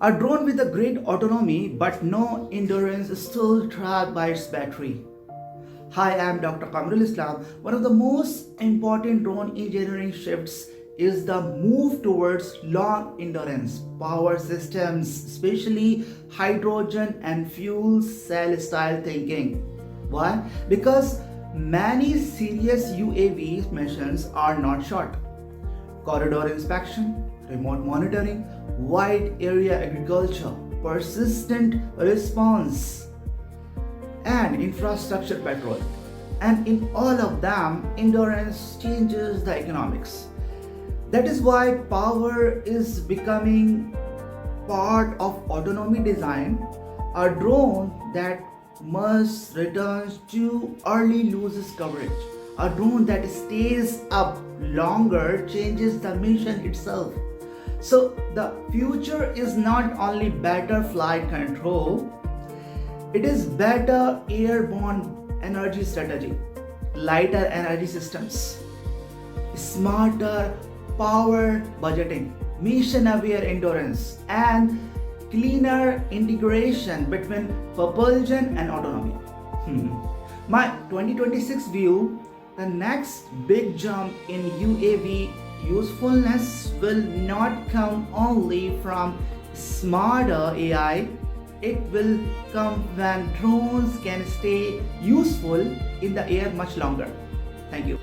A drone with a great autonomy but no endurance is still trapped by its battery. Hi, I am Dr. Kamrul Islam. One of the most important drone engineering shifts is the move towards long endurance power systems, especially hydrogen and fuel cell style thinking. Why? Because many serious UAV missions are not short. Corridor inspection, remote monitoring, wide area agriculture, persistent response, and infrastructure patrol. And in all of them, endurance changes the economics. That is why power is becoming part of autonomy design. A drone that must return too early loses coverage. A drone that stays up longer changes the mission itself. So the future is not only better flight control, it is better airborne energy strategy, lighter energy systems, smarter power budgeting, mission aware endurance, and cleaner integration between propulsion and autonomy. My 2026 view, the next big jump in UAV usefulness will not come only from smarter AI, it will come when drones can stay useful in the air much longer. Thank you.